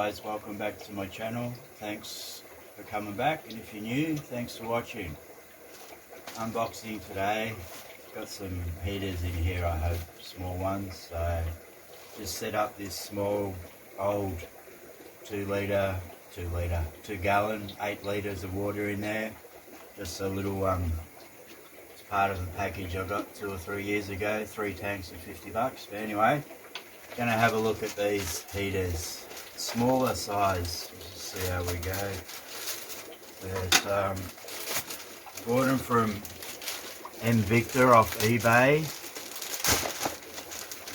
guys, welcome back to my channel. Thanks for coming back, and if you're new, thanks for watching. Unboxing today. Got some heaters in here, I hope small ones. So just set up this small old 2 gallon, 8 litres of water in there. Just a little it's part of the package I got 2 or 3 years ago, 3 tanks for $50. But anyway, gonna have a look at these heaters. Smaller size, let's just see how we go. There's bought them from Victor off eBay.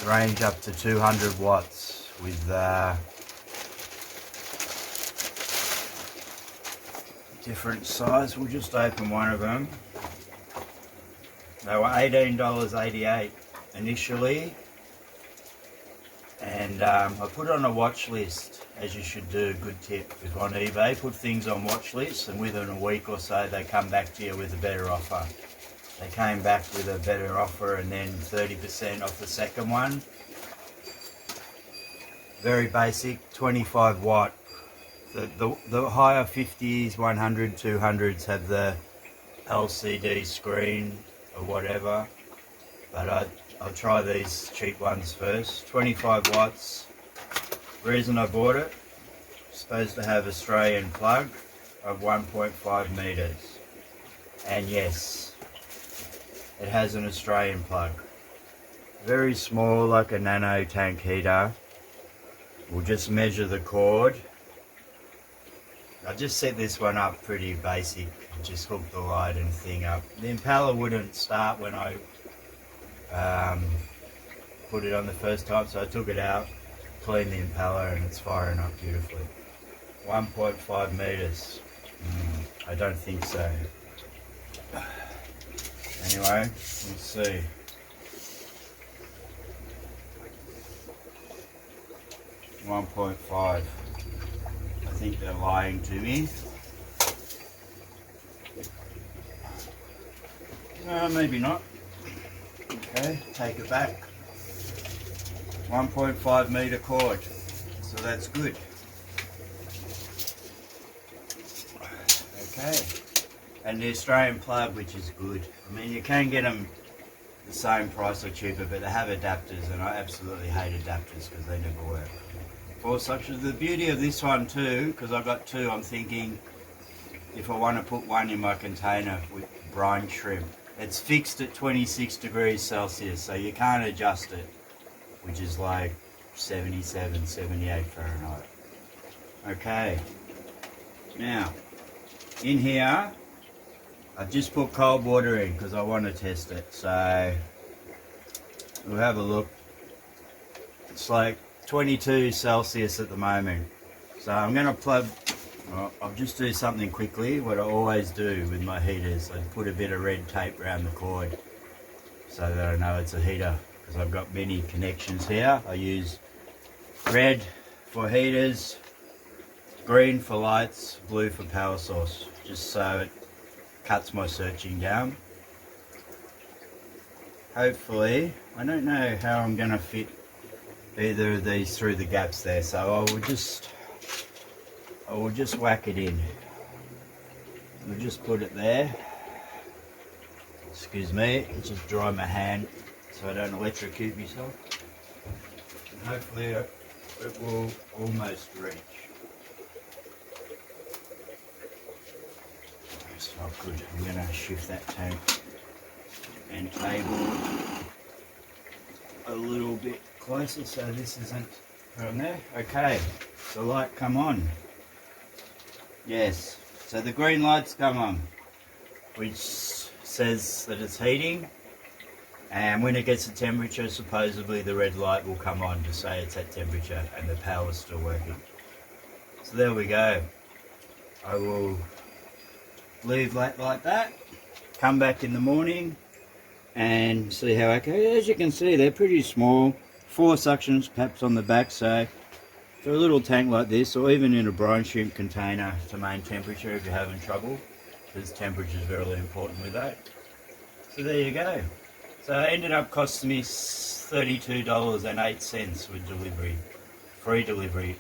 Range up to 200 watts with different size. We'll just open one of them. They were $18.88 initially, and I put it on a watch list, as you should do. Good tip if on eBay, put things on watch lists, and within a week or so they come back to you with a better offer. They came back with a better offer and then 30% off the second one. Very basic, 25 watt. The higher 50s, 100, 200s have the LCD screen or whatever, but I'll try these cheap ones first. 25 watts. Reason I bought it, supposed to have Australian plug of 1.5 meters, and yes, it has an Australian plug. Very small, like a Nano tank heater. We'll just measure the cord. I just set this one up pretty basic, just hook the light and thing up. The impeller wouldn't start when I put it on the first time, so I took it out, cleaned the impeller, and it's firing up beautifully. 1.5 meters. I don't think so. Anyway, let's see. .5. I think they're lying to me. Maybe not. Okay, take it back. 1.5 meter cord, so that's good. Okay, and the Australian plug, which is good. I mean, you can get them the same price or cheaper, but they have adapters, and I absolutely hate adapters because they never work. For such as the beauty of this one too, because I've got 2, I'm thinking if I want to put one in my container with brine shrimp, it's fixed at 26 degrees Celsius, so you can't adjust it, which is like 77, 78 Fahrenheit. Okay, now in here I've just put cold water in because I want to test it, so we'll have a look. It's like 22 Celsius at the moment, so I'm going to plug. I'll just do something quickly, what I always do with my heaters. I put a bit of red tape around the cord so that I know it's a heater, because I've got many connections here. I use red for heaters, green for lights, blue for power source, just so it cuts my searching down. Hopefully, I don't know how I'm going to fit either of these through the gaps there, so I will just whack it in. I'll just put it there. Excuse me, just dry my hand so I don't electrocute myself. And hopefully it will almost reach. That's not good. I'm going to shift that tank and table a little bit closer so this isn't from there. Okay, the light come on. Yes, so the green light's come on, which says that it's heating, and when it gets to temperature, supposedly the red light will come on to say it's at temperature and the power's still working. So there we go. I will leave that like that, come back in the morning and see how it goes. As you can see, they're pretty small. 4 suction caps on the back, so for a little tank like this, or even in a brine shrimp container to maintain temperature if you're having trouble, because temperature is really important with that. So there you go. So it ended up costing me $32.08 with delivery, free delivery.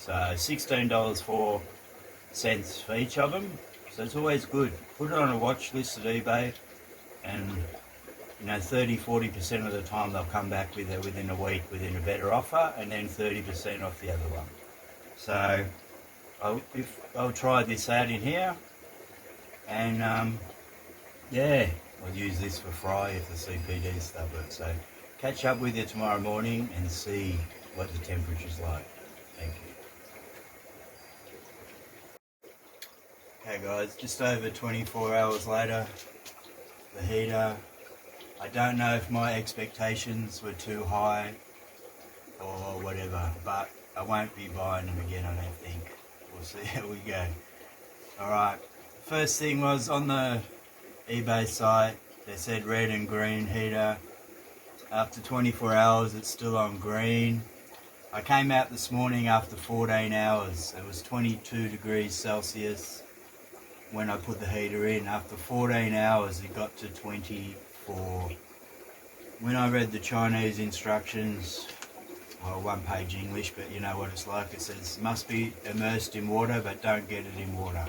So $16.04 for each of them. So it's always good. Put it on a watch list at eBay, and 30-40% of the time they'll come back with it within a week within a better offer, and then 30% off the other one. So I'll try this out in here, and yeah, I'll use this for fry if the CPD stubborn. So catch up with you tomorrow morning and see what the temperature's like. Thank you. Okay guys, just over 24 hours later, the heater, I don't know if my expectations were too high or whatever, but I won't be buying them again, I don't think. We'll see how we go. Alright, first thing was on the eBay site, they said red and green heater. After 24 hours it's still on green. I came out this morning after 14 hours. It was 22 degrees Celsius when I put the heater in. After 14 hours it got to 24. When I read the Chinese instructions, well, one page English, but you know what it's like. It says must be immersed in water, but don't get it in water.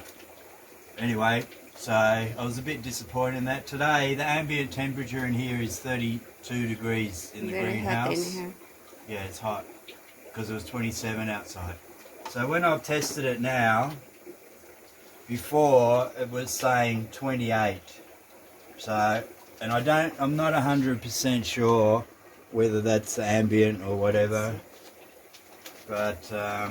Anyway, so I was a bit disappointed in that. Today the ambient temperature in here is 32 degrees in the greenhouse. Yeah, it's hot because it was 27 outside. So when I've tested it now, before it was saying 28. So, and I'm not 100% sure whether that's ambient or whatever, but yeah,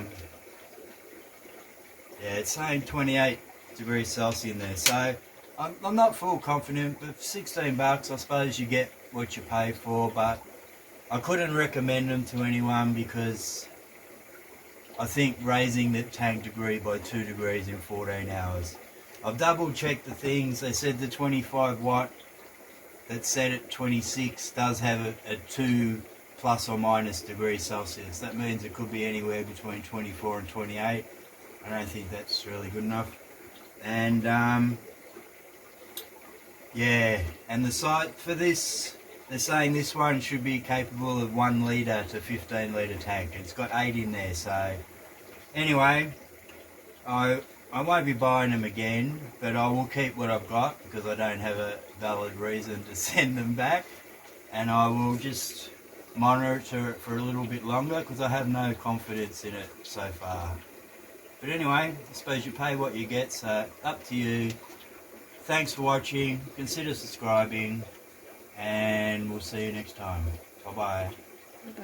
it's saying 28 degrees Celsius in there. So I'm not full confident, but for 16 bucks I suppose you get what you pay for, but I couldn't recommend them to anyone because I think raising the tank degree by 2 degrees in 14 hours. I've double checked the things. They said the 25 watt that's set at 26 does have a 2 plus or minus degrees Celsius. That means it could be anywhere between 24 and 28. I don't think that's really good enough. And yeah, and the site for this, they're saying this one should be capable of 1 litre to 15 litre tank. It's got 8 in there, so anyway, I won't be buying them again, but I will keep what I've got because I don't have a valid reason to send them back, and I will just monitor it for a little bit longer because I have no confidence in it so far. But anyway, I suppose you pay what you get, so up to you. Thanks for watching, consider subscribing, and we'll see you next time. Bye bye. Bye.